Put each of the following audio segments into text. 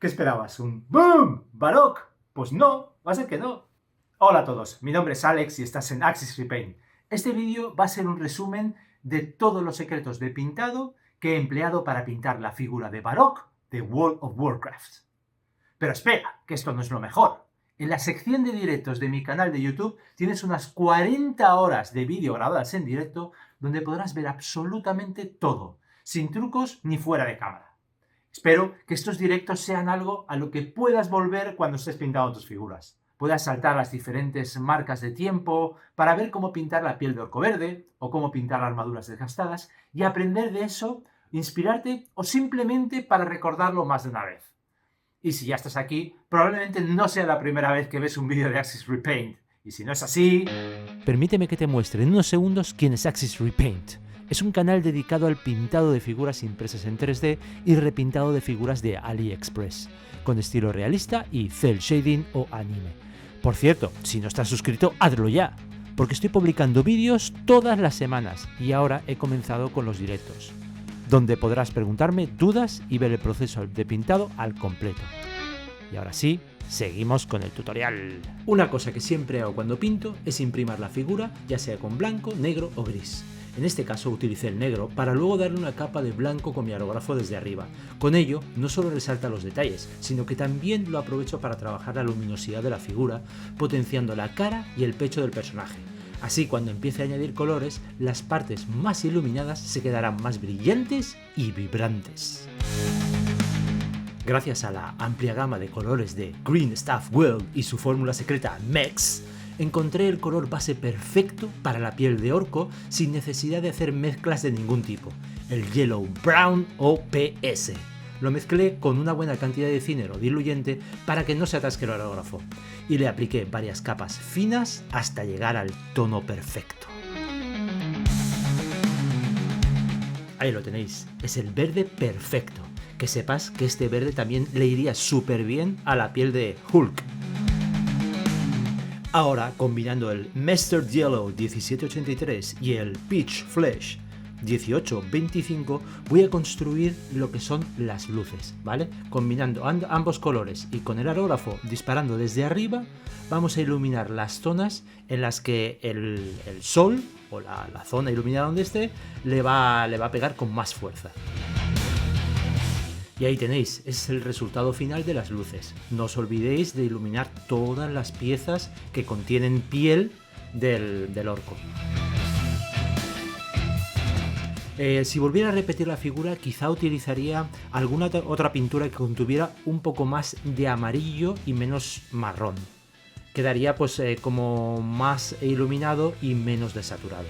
¿Qué esperabas? ¿Un boom? ¿Baroque? Pues no, va a ser que no. Hola a todos, mi nombre es Alex y estás en Axis Repaint. Este vídeo va a ser un resumen de todos los secretos de pintado que he empleado para pintar la figura de Baroque de World of Warcraft. Pero espera, que esto no es lo mejor. En la sección de directos de mi canal de YouTube tienes unas 40 horas de vídeo grabadas en directo donde podrás ver absolutamente todo, sin trucos ni fuera de cámara. Espero que estos directos sean algo a lo que puedas volver cuando estés pintando tus figuras. Puedas saltar las diferentes marcas de tiempo para ver cómo pintar la piel de orco verde o cómo pintar armaduras desgastadas y aprender de eso, inspirarte o simplemente para recordarlo más de una vez. Y si ya estás aquí, probablemente no sea la primera vez que ves un vídeo de Axis Repaint. Y si no es así... Permíteme que te muestre en unos segundos quién es Axis Repaint. Es un canal dedicado al pintado de figuras impresas en 3D y repintado de figuras de AliExpress, con estilo realista y cel shading o anime. Por cierto, si no estás suscrito, hazlo ya, porque estoy publicando vídeos todas las semanas y ahora he comenzado con los directos, donde podrás preguntarme dudas y ver el proceso de pintado al completo. Y ahora sí, seguimos con el tutorial. Una cosa que siempre hago cuando pinto es imprimir la figura, ya sea con blanco, negro o gris. En este caso utilicé el negro para luego darle una capa de blanco con mi aerógrafo desde arriba. Con ello no solo resalta los detalles, sino que también lo aprovecho para trabajar la luminosidad de la figura, potenciando la cara y el pecho del personaje. Así, cuando empiece a añadir colores, las partes más iluminadas se quedarán más brillantes y vibrantes. Gracias a la amplia gama de colores de Green Stuff World y su fórmula secreta MEX, encontré el color base perfecto para la piel de orco sin necesidad de hacer mezclas de ningún tipo, el Yellow Brown o PS. Lo mezclé con una buena cantidad de thinner o diluyente para que no se atasque el aerógrafo y le apliqué varias capas finas hasta llegar al tono perfecto. Ahí lo tenéis, es el verde perfecto. Que sepas que este verde también le iría súper bien a la piel de Hulk. Ahora, combinando el Mustard Yellow 1783 y el Peach Flesh 1825, voy a construir lo que son las luces, ¿vale? Combinando ambos colores y con el aerógrafo disparando desde arriba, vamos a iluminar las zonas en las que el sol o la zona iluminada donde esté le va a pegar con más fuerza. Y ahí tenéis, es el resultado final de las luces. No os olvidéis de iluminar todas las piezas que contienen piel del orco. Si volviera a repetir la figura, quizá utilizaría alguna otra pintura que contuviera un poco más de amarillo y menos marrón. Quedaría pues como más iluminado y menos desaturado.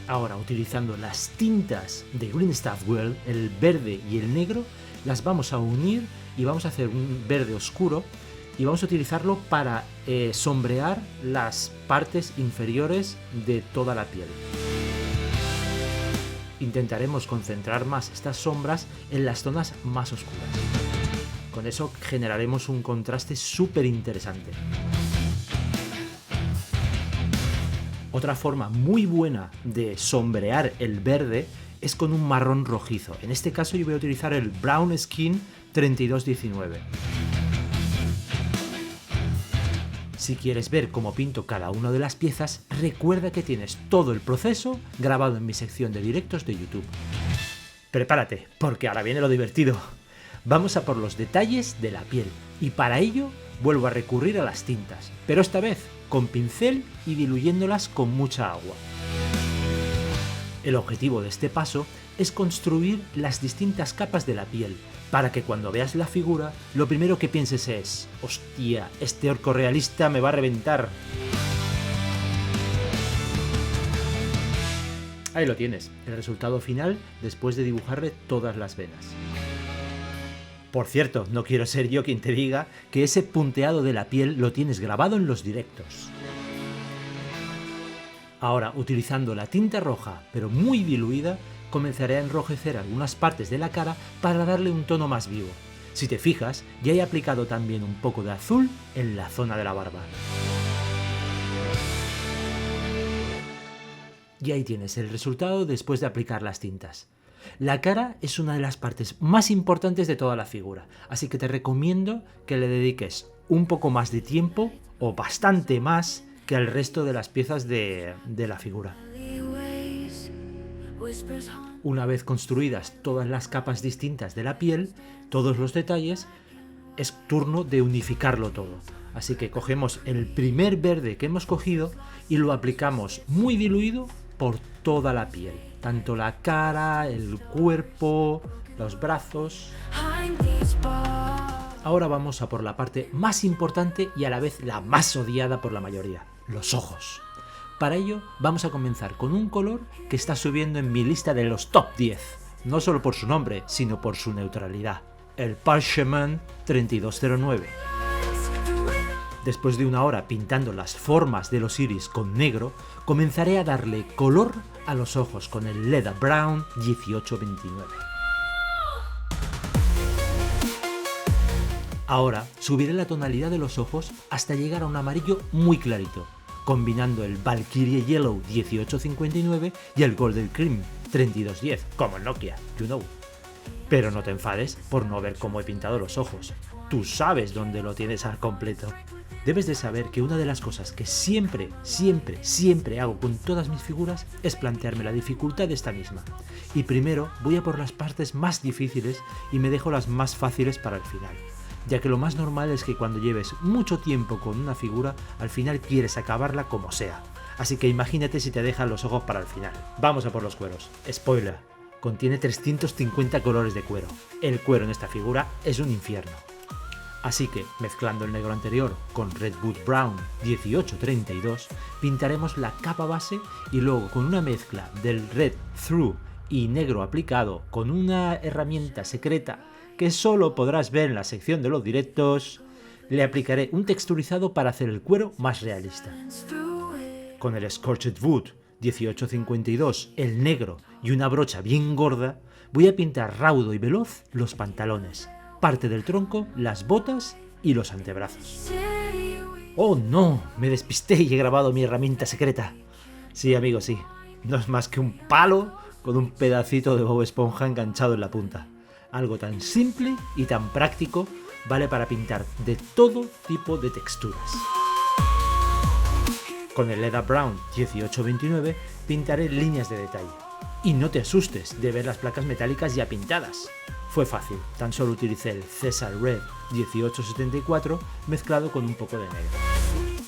Ahora, utilizando las tintas de Green Stuff World, el verde y el negro, las vamos a unir y vamos a hacer un verde oscuro y vamos a utilizarlo para sombrear las partes inferiores de toda la piel. Intentaremos concentrar más estas sombras en las zonas más oscuras. Con eso generaremos un contraste súper interesante. Otra forma muy buena de sombrear el verde es con un marrón rojizo. En este caso yo voy a utilizar el Brown Skin 3219. Si quieres ver cómo pinto cada una de las piezas, recuerda que tienes todo el proceso grabado en mi sección de directos de YouTube. Prepárate, porque ahora viene lo divertido. Vamos a por los detalles de la piel y para ello vuelvo a recurrir a las tintas, pero esta vez con pincel y diluyéndolas con mucha agua. El objetivo de este paso es construir las distintas capas de la piel, para que cuando veas la figura, lo primero que pienses es: ¡hostia, este orco realista me va a reventar! Ahí lo tienes, el resultado final después de dibujarle todas las venas. Por cierto, no quiero ser yo quien te diga que ese punteado de la piel lo tienes grabado en los directos. Ahora, utilizando la tinta roja, pero muy diluida, comenzaré a enrojecer algunas partes de la cara para darle un tono más vivo. Si te fijas, ya he aplicado también un poco de azul en la zona de la barba. Y ahí tienes el resultado después de aplicar las tintas. La cara es una de las partes más importantes de toda la figura, así que te recomiendo que le dediques un poco más de tiempo o bastante más que al resto de las piezas de la figura. Una vez construidas todas las capas distintas de la piel, todos los detalles, es turno de unificarlo todo. Así que cogemos el primer verde que hemos cogido y lo aplicamos muy diluido por toda la piel, tanto la cara, el cuerpo, los brazos. Ahora vamos a por la parte más importante y a la vez la más odiada por la mayoría, los ojos. Para ello vamos a comenzar con un color que está subiendo en mi lista de los top 10, no solo por su nombre, sino por su neutralidad, el Parchment 3209. Después de una hora pintando las formas de los iris con negro, comenzaré a darle color a los ojos con el Leather Brown 1829. Ahora subiré la tonalidad de los ojos hasta llegar a un amarillo muy clarito, combinando el Valkyrie Yellow 1859 y el Golden Cream 3210, como el Nokia, you know. Pero no te enfades por no ver cómo he pintado los ojos. Tú sabes dónde lo tienes al completo. Debes de saber que una de las cosas que siempre hago con todas mis figuras es plantearme la dificultad de esta misma. Y primero voy a por las partes más difíciles y me dejo las más fáciles para el final, ya que lo más normal es que cuando lleves mucho tiempo con una figura, al final quieres acabarla como sea. Así que imagínate si te dejan los ojos para el final. Vamos a por los cueros. Spoiler, contiene 350 colores de cuero. El cuero en esta figura es un infierno. Así que, mezclando el negro anterior con Redwood Brown 1832, pintaremos la capa base y luego con una mezcla del Red Through y negro aplicado con una herramienta secreta que solo podrás ver en la sección de los directos, le aplicaré un texturizado para hacer el cuero más realista. Con el Scorched Wood 1852, el negro y una brocha bien gorda, voy a pintar raudo y veloz los pantalones, parte del tronco, las botas y los antebrazos. ¡Oh no! Me despisté y he grabado mi herramienta secreta. Sí, amigos, sí. No es más que un palo con un pedacito de Bob Esponja enganchado en la punta. Algo tan simple y tan práctico vale para pintar de todo tipo de texturas. Con el Leather Brown 1829 pintaré líneas de detalle. Y no te asustes de ver las placas metálicas ya pintadas. Fue fácil, tan solo utilicé el César Red 1874 mezclado con un poco de negro.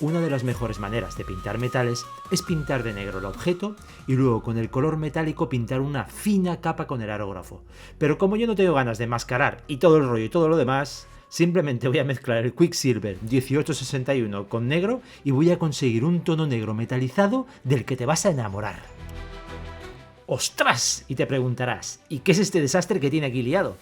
Una de las mejores maneras de pintar metales es pintar de negro el objeto y luego con el color metálico pintar una fina capa con el aerógrafo. Pero como yo no tengo ganas de mascarar y todo el rollo y todo lo demás, simplemente voy a mezclar el Quicksilver 1861 con negro y voy a conseguir un tono negro metalizado del que te vas a enamorar. ¡Ostras! Y te preguntarás, ¿y qué es este desastre que tiene aquí liado?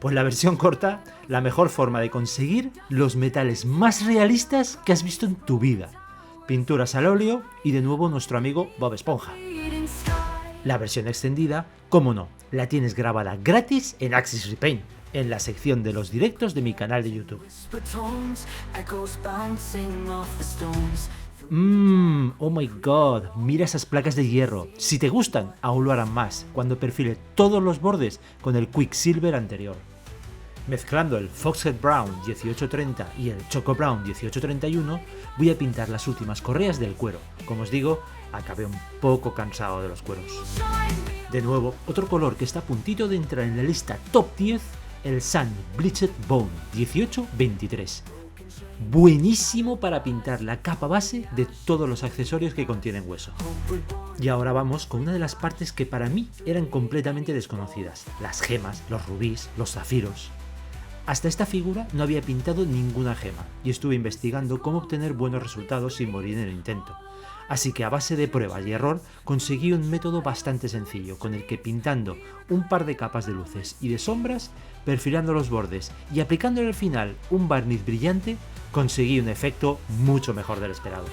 Pues la versión corta, la mejor forma de conseguir los metales más realistas que has visto en tu vida. Pinturas al óleo y de nuevo nuestro amigo Bob Esponja. La versión extendida, cómo no, la tienes grabada gratis en Axis Repaint, en la sección de los directos de mi canal de YouTube. Oh my god, mira esas placas de hierro. Si te gustan, aún lo harán más cuando perfile todos los bordes con el Quicksilver anterior. Mezclando el Foxhead Brown 1830 y el Choco Brown 1831, voy a pintar las últimas correas del cuero. Como os digo, acabé un poco cansado de los cueros. De nuevo, otro color que está a puntito de entrar en la lista top 10, el Sun Bleached Bone 1823. Buenísimo para pintar la capa base de todos los accesorios que contienen hueso. Y ahora vamos con una de las partes que para mí eran completamente desconocidas, las gemas, los rubíes, los zafiros. Hasta esta figura no había pintado ninguna gema y estuve investigando cómo obtener buenos resultados sin morir en el intento. Así que a base de pruebas y error conseguí un método bastante sencillo con el que pintando un par de capas de luces y de sombras, perfilando los bordes y aplicándole al final un barniz brillante, conseguí un efecto mucho mejor del esperado.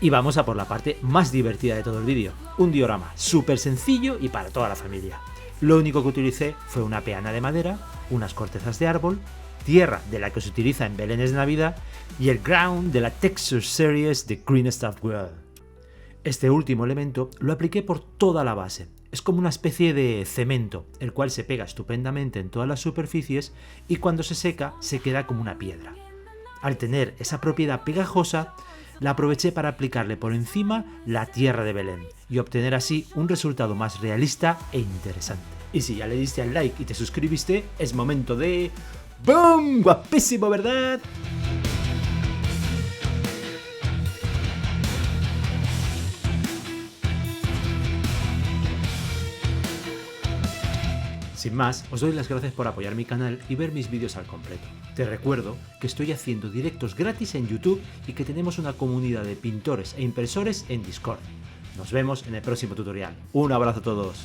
Y vamos a por la parte más divertida de todo el vídeo, un diorama súper sencillo y para toda la familia. Lo único que utilicé fue una peana de madera, unas cortezas de árbol, tierra de la que se utiliza en belenes de Navidad y el ground de la Texture Series de Green Stuff World. Este último elemento lo apliqué por toda la base. Es como una especie de cemento, el cual se pega estupendamente en todas las superficies y cuando se seca se queda como una piedra. Al tener esa propiedad pegajosa, la aproveché para aplicarle por encima la tierra de Belén y obtener así un resultado más realista e interesante. Y si ya le diste al like y te suscribiste, es momento de... ¡Boom! ¡Guapísimo, ¿verdad? Sin más, os doy las gracias por apoyar mi canal y ver mis vídeos al completo. Te recuerdo que estoy haciendo directos gratis en YouTube y que tenemos una comunidad de pintores e impresores en Discord. Nos vemos en el próximo tutorial. Un abrazo a todos.